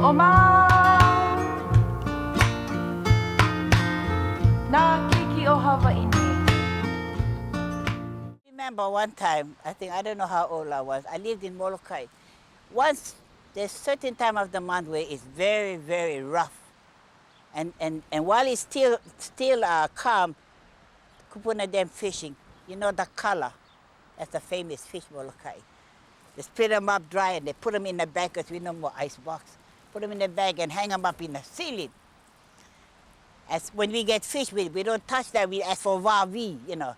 Oma na kiki o Hawaii ni. Remember one time, I don't know how old I was, I lived in Molokaʻi. Once, there's certain time of the month where it's very, very rough. And while it's still calm, kupuna them fishing, you know the kala, that's the famous fish Molokaʻi. They split them up dry and they put them in the bag because we no more ice box. Put them in the bag and hang them up in the ceiling. As when we get fish, we don't touch that, we ask for wavi, you know,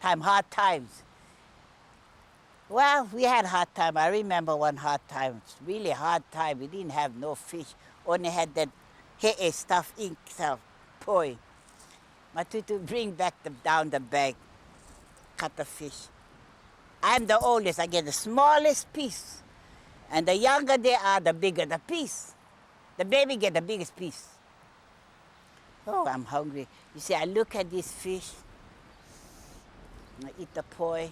hard times. Well, we had hard time. I remember one hard time, really hard time. We didn't have no fish, only had that he'e stuff, ink stuff, poi. Matutu bring back down the bag, cut the fish. I'm the oldest, I get the smallest piece. And the younger they are, the bigger the piece. The baby get the biggest piece. Oh, I'm hungry. You see, I look at this fish, I eat the poi,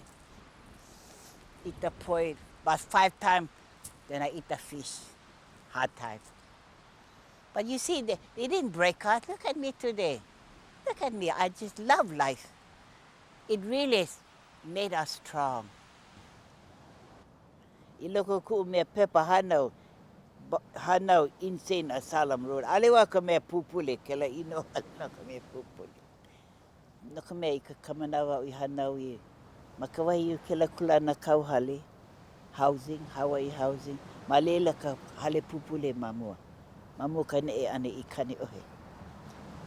about 5 times, then I eat the fish, hard time. But you see, they didn't break out. Look at me today. Look at me, I just love life. It really made us strong. Iloko ku me pepa hanau insane asylum road. Alewa ka me pupule kela ino ka me pupule. No ka me ika kamanawa I hanau I makawai yu kela kulana kauhale housing, Hawaii housing. Malela ka hale pupule mamua. Mamua ka ne ane I kane ohe.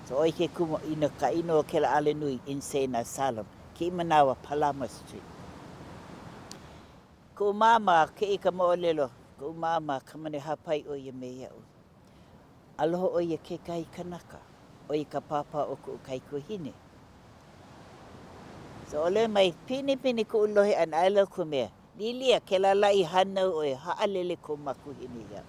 So oi ke kuma ino ka ino kela ale nui insane asylum. Ki manawa Palama Street. Ko mama ke ika mo'olelo, ko mama kamane hapai o ia me iau. Aloho o ia ke kai kanaka, o ia ka papa o ku kai kuhine. So ole mai pini ko ulohe an ailo ko mea, Lilia ke lalai hanau o ia haalele ko makuhine iau.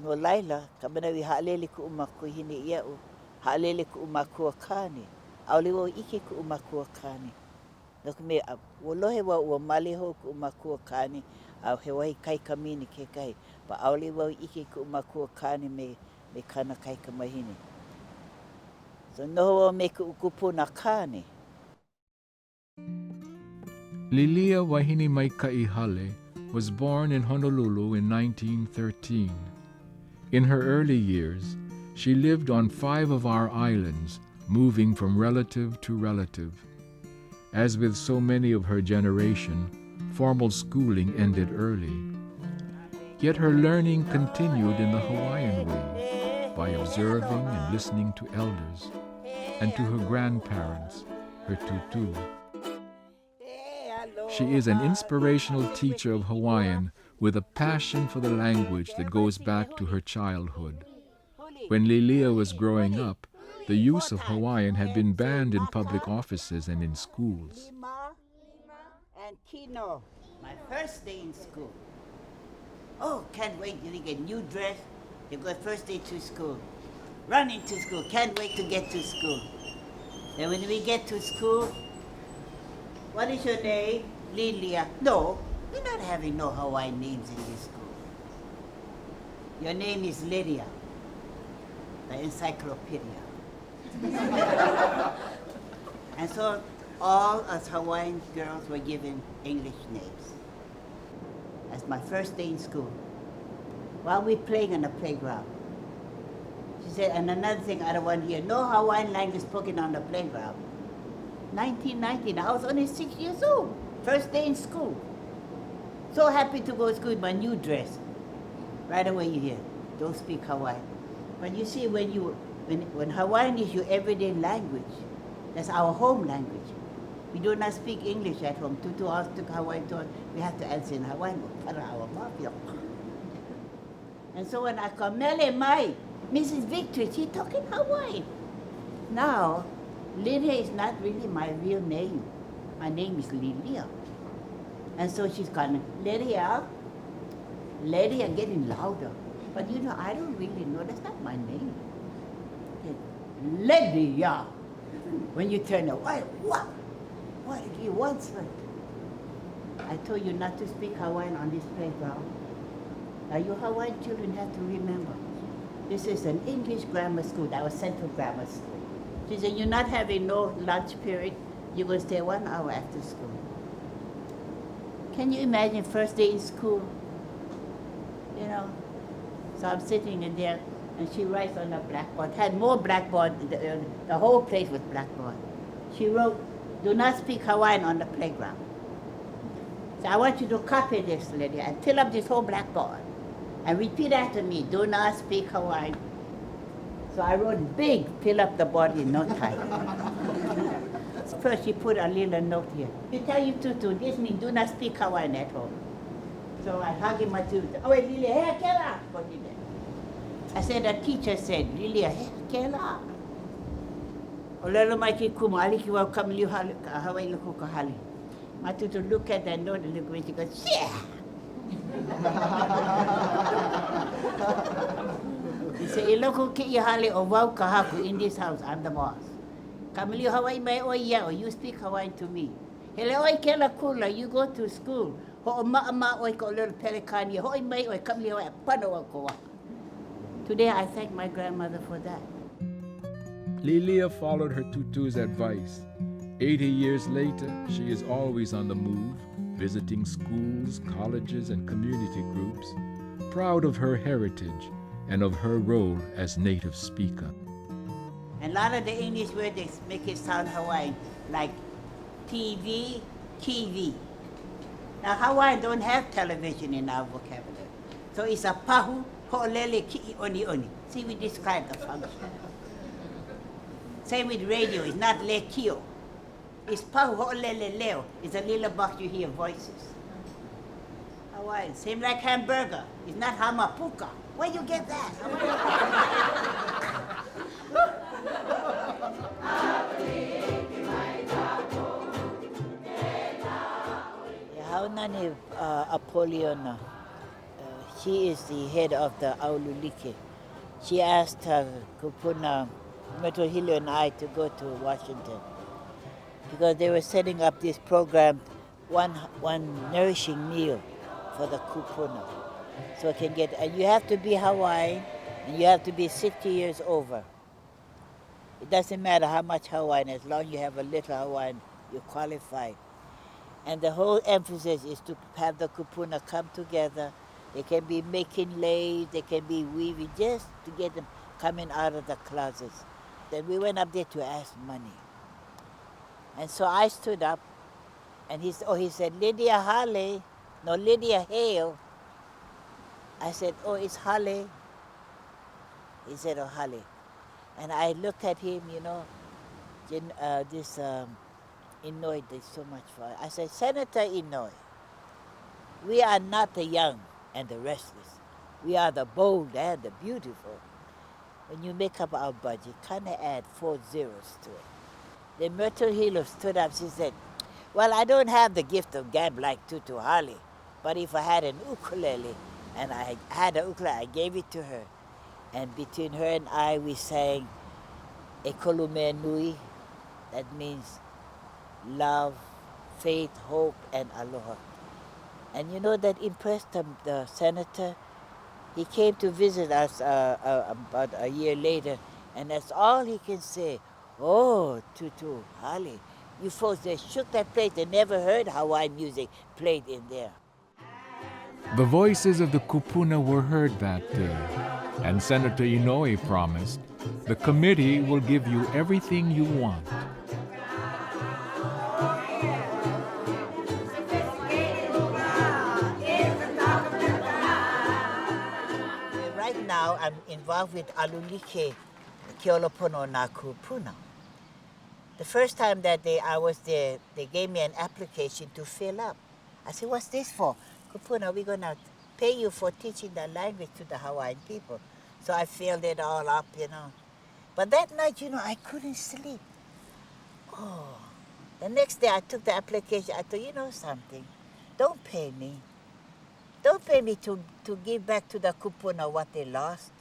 No laila, kamana I haalele ko makuhine iau, haalele ko makua kane, aole o ike ko makua kane. Naka me wolohe wa ua male ho ku makua kane au he wahi kai kamini ke kai pa aole wa ike ku makua kane me kana kai kamahine. So noho me ku kupuna kane. Lilia Wahinemaikaʻi Hale was born in Honolulu in 1913. In her early years, she lived on 5 of our islands, moving from relative to relative. As with so many of her generation, formal schooling ended early. Yet her learning continued in the Hawaiian way, by observing and listening to elders, and to her grandparents, her tutu. She is an inspirational teacher of Hawaiian with a passion for the language that goes back to her childhood. When Lilia was growing up, the use of Hawaiian had been banned in public offices and in schools. And Kino, my first day in school. Oh, can't wait to get new dress. You go first day to school. Running to school, can't wait to get to school. Then when we get to school, what is your name? Lilia. No, we're not having no Hawaiian names in this school. Your name is Lydia, the encyclopedia. And so all us Hawaiian girls were given English names. That's my first day in school. While we're playing on the playground, she said, and another thing I don't want to hear, no Hawaiian language spoken on the playground. 1919, I was only 6 years old, first day in school. So happy to go to school with my new dress. Right away you hear, don't speak Hawaiian. But you see, when Hawaiian is your everyday language, that's our home language. We do not speak English at home. Tutu house took Hawaiian to us. We have to answer in Hawaiian. And so when I call Mele Mai, Mrs. Victory, she's talking Hawaiian. Now, Lilia is not really my real name. My name is Lilia. And so she's calling Lilia, Lilia getting louder. But you know, I don't really know, that's not my name. Lilia. When you turn away, what? What do you want, sir? I told you not to speak Hawaiian on this playground. Now you Hawaiian children have to remember, this is an English grammar school. That was Central Grammar School. She said, you're not having no lunch period. You're going to stay 1 hour after school. Can you imagine first day in school? You know, so I'm sitting in there, and she writes on the blackboard. Had more blackboard. The whole place was blackboard. She wrote, "Do not speak Hawaiian on the playground." So I want you to copy this, Lydia, and fill up this whole blackboard, and repeat after me. Do not speak Hawaiian. So I wrote big, fill up the board in no time. First, she put a little note here. You tell you tutu, this means do not speak Hawaiian at home. So I hugged my tutu. Oh, wait, Lilia, hey, Kela. I said, the teacher said, Lilia, hey, Kela. O lelo mai ki kuma, ali ki wau kamiliu Hawaii luku ka hale. My tutu look at that note and look when she goes, yeah. He said, e loko ki I hale o wau ka haku in this house, I'm the boss. Kamiliu Hawaii mai oi ia, you speak Hawaiian to me. Hele oi Kela kula, you go to school. Ho o maa oi ko little pelikani, ho mai oi kamiliu Hawaii, pano ko wa. Today I thank my grandmother for that. Lilia followed her tutu's advice. 80 years later, she is always on the move, visiting schools, colleges, and community groups, proud of her heritage and of her role as native speaker. And a lot of the English words, they make it sound Hawaiian, like TV, TV. Now Hawaiian don't have television in our vocabulary. So it's a pahu, ho'olele, ki'i, oni, oni. See, we describe the function. Same with radio, it's not le kio. It's pahu, ho'olele, leo. It's a little box you hear voices. Hawaiian, same like hamburger. It's not hamapuka. Where you get that? Haunani Apoliona, she is the head of the Aululike. She asked Kupuna, Metohilio and I to go to Washington because they were setting up this program, one nourishing meal for the Kupuna. So it can get, and you have to be Hawaiian and you have to be 60 years over. It doesn't matter how much Hawaiian, as long as you have a little Hawaiian, you qualify. And the whole emphasis is to have the kupuna come together. They can be making leis, they can be weaving, just to get them coming out of the closets. Then we went up there to ask money. And so I stood up, and he said, Lilia Hale, no, Lilia Hale. I said, oh, it's Hale. He said, oh, Hale. And I looked at him, you know, Inouye did so much for us. I said, Senator Inouye, we are not the young and the restless. We are the bold and the beautiful. When you make up our budget, kind of add 4 zeros to it. Then Myrtle Hilo stood up, she said, well, I don't have the gift of gab like Tutu Hale, but if I had an ukulele, and I had an ukulele, I gave it to her. And between her and I, we sang Ekolume Nui, that means love, faith, hope, and aloha. And you know, that impressed the senator. He came to visit us about a year later, and that's all he can say. Oh, Tutu Hale, you folks, they shook that place. They never heard Hawaiian music played in there. The voices of the kupuna were heard that day, and Senator Inouye promised, the committee will give you everything you want. Right now, I'm involved with Alulike Keolopono na Kupuna. The first time that I was there, they gave me an application to fill up. I said, what's this for? Kupuna, we're going to pay you for teaching the language to the Hawaiian people. So I filled it all up, you know. But that night, you know, I couldn't sleep. Oh, the next day I took the application. I thought, you know something, don't pay me. Don't pay me to give back to the kupuna what they lost.